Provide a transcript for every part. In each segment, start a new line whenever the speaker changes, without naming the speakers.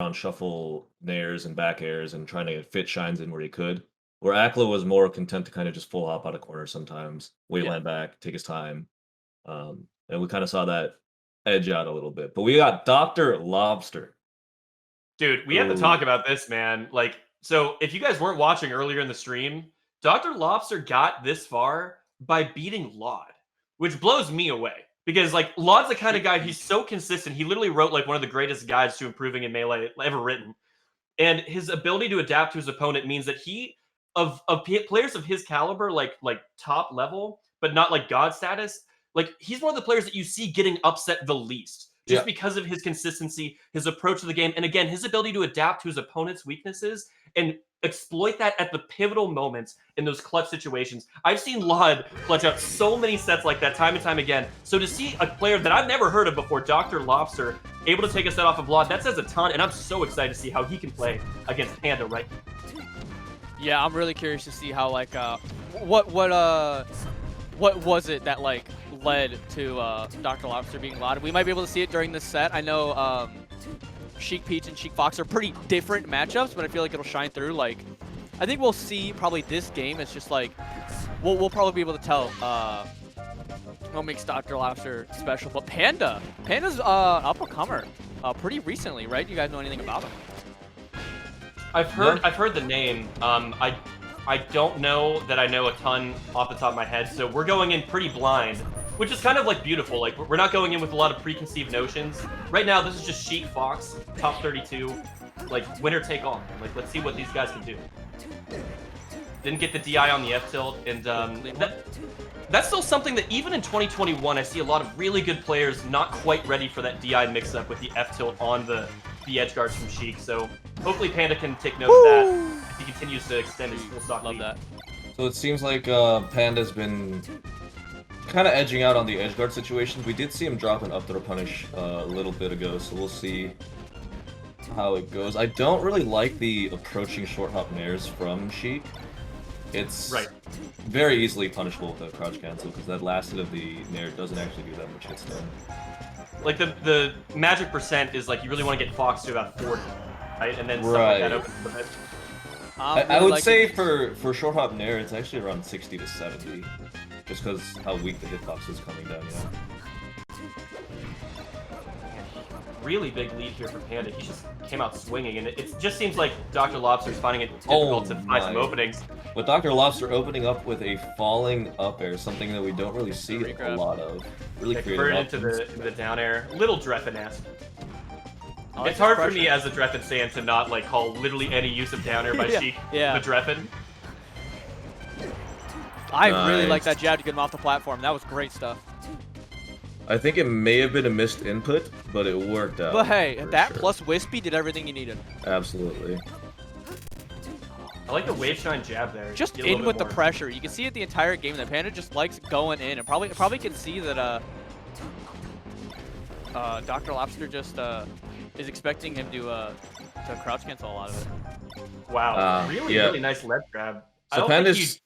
on shuffle nairs and back airs and trying to fit shines in where he could. Where Akla was more content to kind of just full hop out of corner sometimes,
Yeah.
wayland back, take his time. And we kind of saw that edge out a little bit. But we got Dr. Lobster.
Dude, we have to talk
Who
about this, man. Like, so if you guys weren't watching earlier in the stream, Dr. Lobster got this far by beating Laud, which blows me away. Because like Laud's the kind of guy, he's so consistent. He literally wrote like one of the greatest guides to improving in melee ever written. And his ability to adapt to his opponent means that he players of his caliber, like top level, but not like god status, like he's one of the players that you see getting upset the least, just
Yeah.
because of his consistency, his approach to the game, and again his ability to adapt to his opponent's weaknesses and exploit that at the pivotal moments in those clutch situations. I've seen Laud clutch out so many sets like that time and time again. So to see a player that I've never heard of before, Dr. Lobster, able to take a set off of Laud, that says a ton, and I'm so excited to see how he can play against Panda right now.
Yeah, I'm really curious to see how like what was it that like led to Dr. Lobster being lauded. We might be able to see it during this set. I know Sheik Peach and Sheik Fox are pretty different matchups, but I feel like it'll shine through. Like, I think we'll see probably this game. It's just like we'll probably be able to tell what makes Dr. Lobster special. But Panda's an up-and-comer pretty recently, right? You guys know anything about him?
I've heard the name. I don't know that I know a ton off the top of my head, so we're going in pretty blind, which is kind of like beautiful. Like we're not going in with a lot of preconceived notions. Right now, this is just Sheik Fox, top 32, like winner take all. Like let's see what these guys can do. Didn't get the DI on the F tilt, and that's still something that even in 2021, I see a lot of really good players not quite ready for that DI mix-up with the F tilt on the edge guards from Sheik. So hopefully Panda can take note of that if he continues to extend his full stock lead.
Love that.
So it seems like Panda's been kind of edging out on the edge guard situations. We did see him drop an up throw punish a little bit ago, so we'll see how it goes. I don't really like the approaching short hop nairs from Sheik. It's very easily punishable with a crouch cancel because that last hit of the nair doesn't actually do that much hit stun.
Like the magic percent is like you really want to get Fox to about 40, right? And then stuff like that opens the bit.
I would say for short hop nair, it's actually around 60 to 70, just because how weak the hitbox is coming down.
Really big lead here for Panda. He just came out swinging, and it just seems like Dr. Lobster's finding it difficult to find some openings.
But Dr. Lobster opening up with a falling up air, something that we don't really see a lot of. Really creative
into the down air. Little Dreffen-esque.
Like
it's hard for me as a Dreffen fan to not like call literally any use of down air by Sheik the Dreffen.
I really like that jab to get him off the platform. That was great stuff.
I think it may have been a missed input, but it worked out.
But hey, that plus Wispy did everything you needed.
Absolutely.
I like the wave shine jab there.
Just in with the pressure. You can see it the entire game that Panda just likes going in, and probably can see that Dr. Lobster just is expecting him to crouch cancel a lot of it.
Wow, really nice ledge grab.
So Panda's...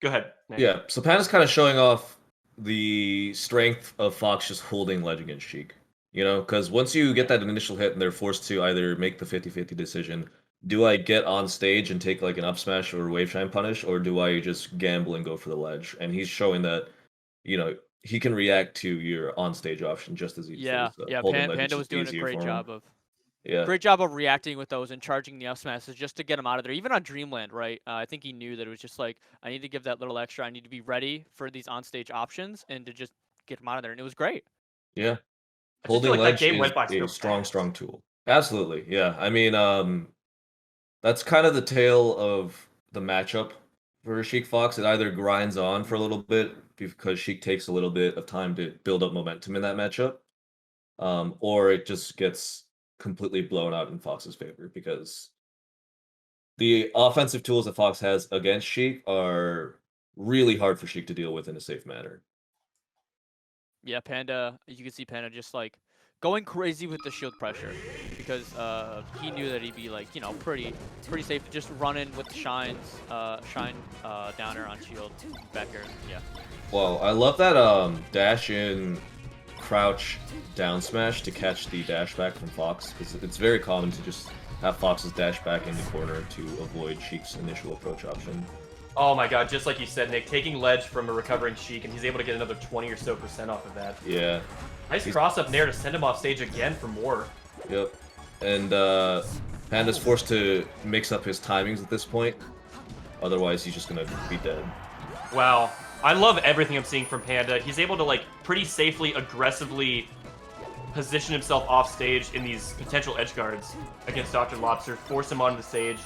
Go ahead.
Nate. Yeah, so Panda's kind of showing off the strength of Fox just holding ledge against Sheik. You know, because once you get that initial hit and they're forced to either make the 50-50 decision, do I get on stage and take like an up smash or wave shine punish, or do I just gamble and go for the ledge? And he's showing that, you know, he can react to your on stage option just as easy.
Panda was doing a great job of reacting with those and charging the up smashes just to get him out of there. Even on Dreamland, right? I think he knew that it was just like, I need to give that little extra. I need to be ready for these on stage options and to just get him out of there. And it was great.
Yeah. Holding ledge is a strong tool. Absolutely. Yeah. I mean, that's kind of the tale of the matchup for Sheik Fox. It either grinds on for a little bit because Sheik takes a little bit of time to build up momentum in that matchup, or it just gets completely blown out in Fox's favor because the offensive tools that Fox has against Sheik are really hard for Sheik to deal with in a safe manner.
Yeah, Panda, you can see Panda just like going crazy with the shield pressure because he knew that he'd be like, you know, pretty safe to just run in with the shine downer on shield back here. Yeah.
Well, I love that dash in crouch down smash to catch the dash back from Fox, because it's very common to just have Fox's dash back in the corner to avoid Sheik's initial approach option.
Oh my god, just like you said, Nick, taking ledge from a recovering Sheik, and he's able to get another 20 or so % off of that.
Yeah.
Nice cross up there to send him off stage again for more.
Yep. And Panda's forced to mix up his timings at this point. Otherwise, he's just gonna be dead.
Wow. I love everything I'm seeing from Panda. He's able to, like, pretty safely, aggressively position himself off stage in these potential edge guards against Dr. Lobster, force him onto the stage,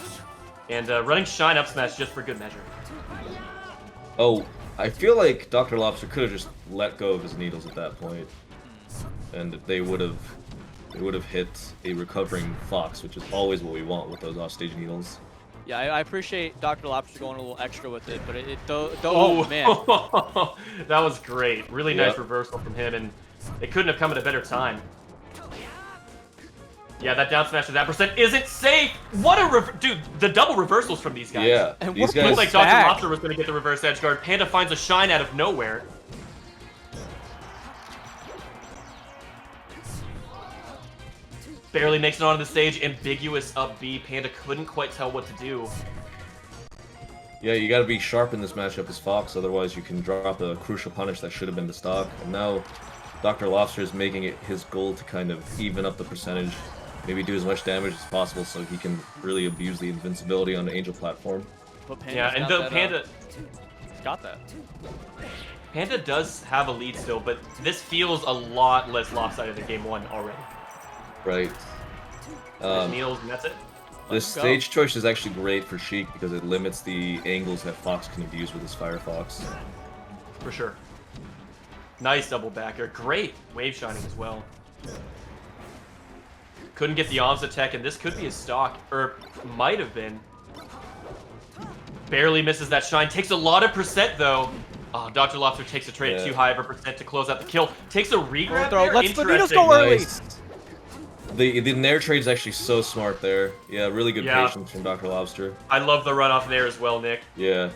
and running Shine up smash just for good measure.
Oh, I feel like Dr. Lobster could have just let go of his needles at that point, and they would have hit a recovering Fox, which is always what we want with those offstage needles.
Yeah, I appreciate Dr. Lobster going a little extra with it, but oh man,
that was great. Really nice reversal from him, and it couldn't have come at a better time. Yeah, that down smash to that percent isn't safe. What a dude! The double reversals from these guys.
Yeah,
and
these
what
guys.
Looked like Dr. Lobster was going to get the reverse edge guard. Panda finds a Shine out of nowhere. Barely makes it onto the stage. Ambiguous up B. Panda couldn't quite tell what to do.
Yeah, you gotta be sharp in this matchup as Fox, otherwise you can drop a crucial punish that should have been the stock. And now Dr. Lobster is making it his goal to kind of even up the percentage, maybe do as much damage as possible so he can really abuse the invincibility on the Angel platform.
Yeah, and though Panda...
He's got that.
Panda does have a lead still, but this feels a lot less lopsided than Game 1 already.
Right.
Needles, and that's it.
This stage choice is actually great for Sheik because it limits the angles that Fox can abuse with his Firefox.
For sure. Nice double backer. Great wave shining as well. Couldn't get the Omza tech, and this could be a stock, or might have been. Barely misses that shine. Takes a lot of percent, though. Oh, Dr. Lobster takes a trade at too high of a percent to close out the kill. Takes a regrab there.
Let's the needles go early.
Nice. The Nair trade's actually so smart there. Yeah, really good patience from Dr. Lobster.
I love the run off there as well, Nick.
Yeah.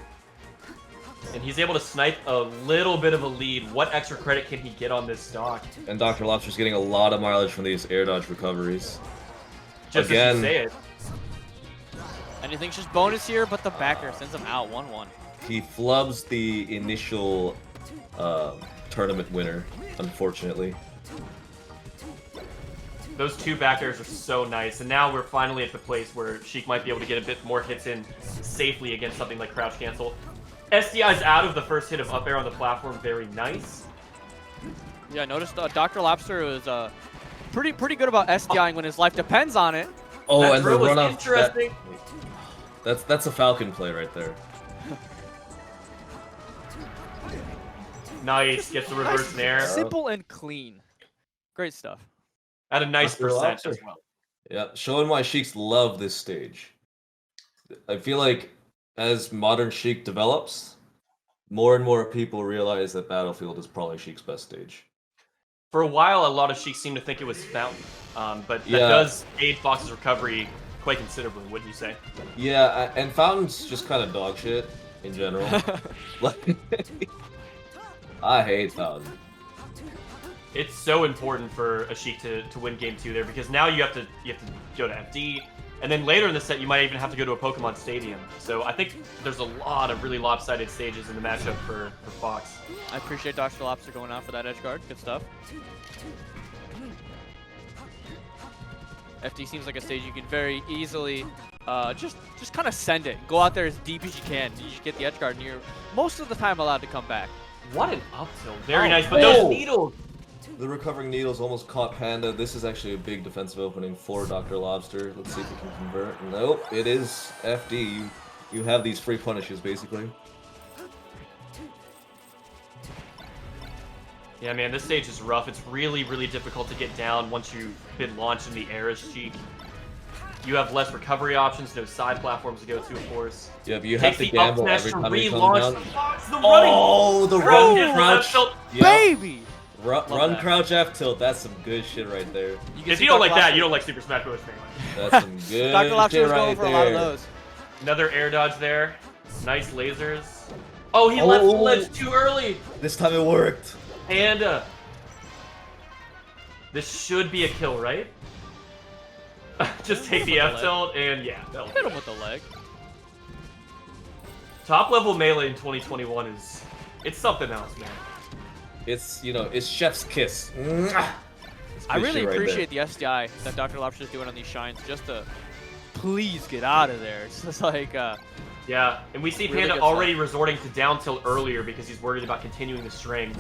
And he's able to snipe a little bit of a lead. What extra credit can he get on this stock?
And Dr. Lobster's getting a lot of mileage from these air dodge recoveries.
Just
again,
as you say it.
Anything's just bonus here, but the backer sends him out 1-1.
He flubs the initial tournament winner, unfortunately.
Those two back airs are so nice, and now we're finally at the place where Sheik might be able to get a bit more hits in safely against something like crouch cancel. SDI's out of the first hit of up air on the platform, very nice.
Yeah, I noticed Dr. Lobster was pretty good about SDIing when his life depends on it.
Oh,
that
and the run off.
interesting.
That's a Falcon play right there.
Nice, gets the reverse nair.
Simple and clean. Great stuff.
At a nice percent as well.
Yeah, showing why Sheiks love this stage. I feel like as modern Sheik develops, more and more people realize that Battlefield is probably Sheik's best stage.
For a while, a lot of Sheiks seem to think it was Fountain, but that does aid Fox's recovery quite considerably, wouldn't you say?
Yeah, and Fountain's just kind of dog shit in general. I hate Fountain.
It's so important for a Sheik to win Game 2 there, because now you have to go to FD, and then later in the set you might even have to go to a Pokemon Stadium. So I think there's a lot of really lopsided stages in the matchup for Fox.
I appreciate Dr. Lobster going out for that edge guard. Good stuff. FD seems like a stage you can very easily just kind of send it. Go out there as deep as you can. You just get the edge guard, and you're most of the time allowed to come back.
What an up tilt. Very nice, but those needles.
The recovering needles almost caught Panda. This is actually a big defensive opening for Dr. Lobster. Let's see if he can convert. Nope, it is FD. You have these free punishes, basically.
Yeah, man, this stage is rough. It's really, really difficult to get down once you've been launched in the air as Sheik. You have less recovery options, no side platforms to go to, of course.
Yeah, but you have to gamble every time you come down.
The
run crouch.
Yep. Baby!
Run crouch F tilt, that's some good shit right there.
If you don't like that, you don't like Super Smash Bros.
That's some good
Dr. Lobster
shit
was going
right
for
there.
a lot of those.
Another air dodge there. Nice lasers. Oh, he left the ledge too early.
This time it worked.
And This should be a kill, right? Just take the F tilt and yeah, that'll
Hit him with the leg.
Top level melee in 2021 it's something else, man.
It's, you know, it's chef's kiss.
I really appreciate the SDI that Dr. Lobster is doing on these shines just to please get out of there. It's just like,
yeah, and we see
really
Panda already resorting to down tilt earlier because he's worried about continuing the string.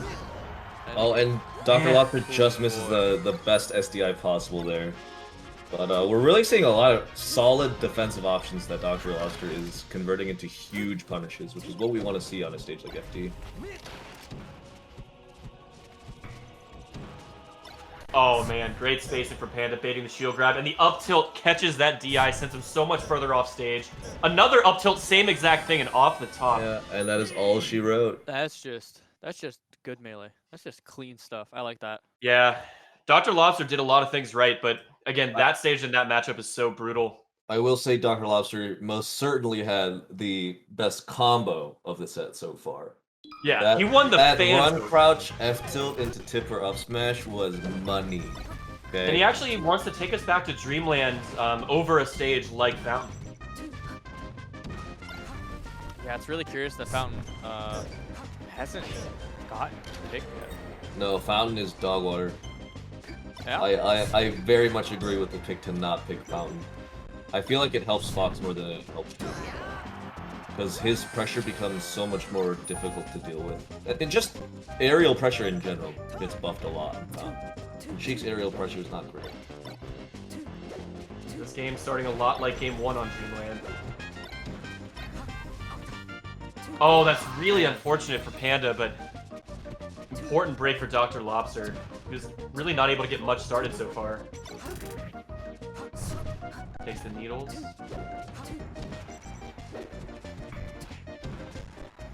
Oh, and Dr. Lobster just misses the best SDI possible there. But we're really seeing a lot of solid defensive options that Dr. Lobster is converting into huge punishes, which is what we want to see on a stage like FD.
Oh man, great spacing for Panda, baiting the shield grab, and the up tilt catches that DI, sends him so much further off stage. Another up tilt, same exact thing, and off the top.
Yeah, and that is all she wrote.
That's just good melee. That's just clean stuff. I like that.
Yeah, Dr. Lobster did a lot of things right, but again, that stage and that matchup is so brutal.
I will say Dr. Lobster most certainly had the best combo of the set so far.
Yeah, he won the fans.
Run crouch F tilt into tipper up smash was money. Okay.
And he actually wants to take us back to Dreamland over a stage like Fountain.
Yeah, it's really curious that Fountain hasn't gotten picked yet.
No, Fountain is dog water.
Yeah.
I very much agree with the pick to not pick Fountain. I feel like it helps Fox more than it helps me. Because his pressure becomes so much more difficult to deal with. And just aerial pressure in general gets buffed a lot. Sheik's aerial pressure is not great.
This game's starting a lot like Game 1 on Dreamland. Oh, that's really unfortunate for Panda, but important break for Dr. Lobster, who's really not able to get much started so far. Takes the needles.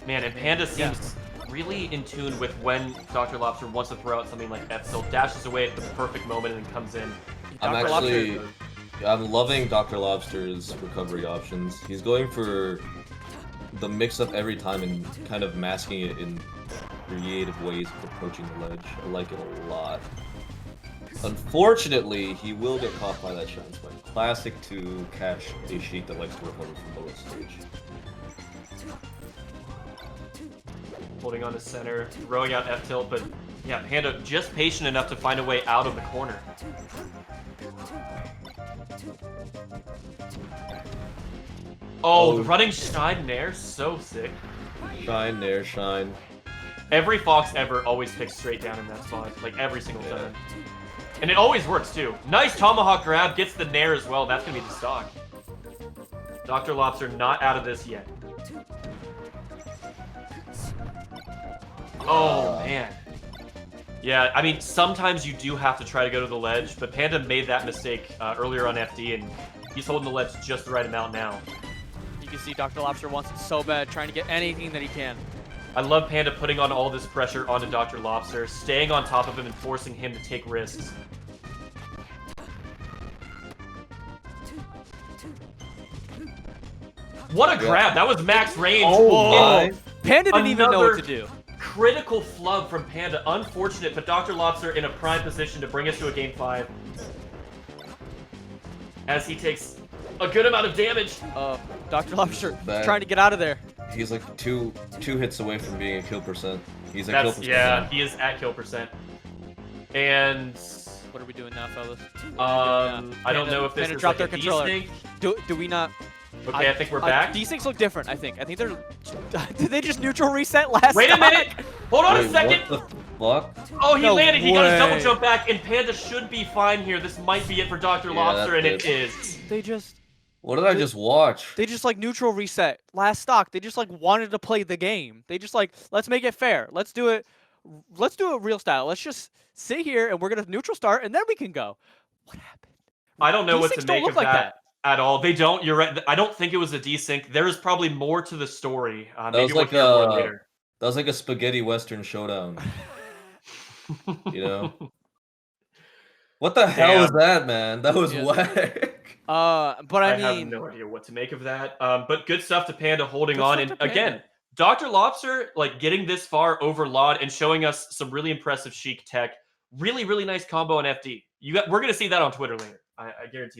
Man, and Panda seems really in tune with when Dr. Lobster wants to throw out something like F tilt, dashes away at the perfect moment and then comes in.
I'm loving Dr. Lobster's recovery options. He's going for the mix-up every time and kind of masking it in creative ways of approaching the ledge. I like it a lot. Unfortunately, he will get caught by that shine spike. Classic to catch a Sheik that likes to recover from below stage.
Holding on to center, throwing out F tilt, but yeah, Panda just patient enough to find a way out of the corner. Oh, the running Shine Nair, so sick.
Shine, Nair, Shine.
Every Fox ever always picks straight down in that spot, like every single time. And it always works too. Nice Tomahawk grab, gets the Nair as well, that's gonna be the stock. Dr. Lobster not out of this yet. Oh, man. Yeah, I mean, sometimes you do have to try to go to the ledge, but Panda made that mistake earlier on FD, and he's holding the ledge just the right amount now.
You can see Dr. Lobster wants it so bad, trying to get anything that he can.
I love Panda putting on all this pressure onto Dr. Lobster, staying on top of him and forcing him to take risks. What a grab! That was max range!
Oh my!
Panda didn't even know what to do.
Critical flub from Panda. Unfortunate, but Dr. Lobster in a prime position to bring us to a Game 5. As he takes a good amount of damage.
Dr. Lobster trying to get out of there.
He's like two hits away from being a kill percent. He's at kill percent.
Yeah, he is at kill percent. And
what are we doing now, fellas?
I don't know if this is like a desync.
Do we not?
Okay, I think we're back.
Desyncs look different, I think. I think they're... Did they just neutral reset last
Wait a minute! Hold on a second!
What the fuck?
Oh, he landed! He got his double jump back, and Panda should be fine here. This might be it for Dr. Lobster, and it is.
They just...
What did I just watch?
They just, like, neutral reset. Last stock. They just, like, wanted to play the game. They just, like, let's make it fair. Let's do it real style. Let's just sit here, and we're going to neutral start, and then we can go. What happened?
I don't know what to make of that. At all. They don't. You're right. I don't think it was a desync. There is probably more to the story. Maybe we'll hear more later.
That was like a spaghetti western showdown. You know? What the hell is that, man? That was whack.
But I mean,
have no idea what to make of that. But good stuff to Panda holding on. And again, Dr. Lobster, like getting this far over LOD and showing us some really impressive Sheik tech Really, really nice combo on FD. We're gonna see that on Twitter later. I guarantee.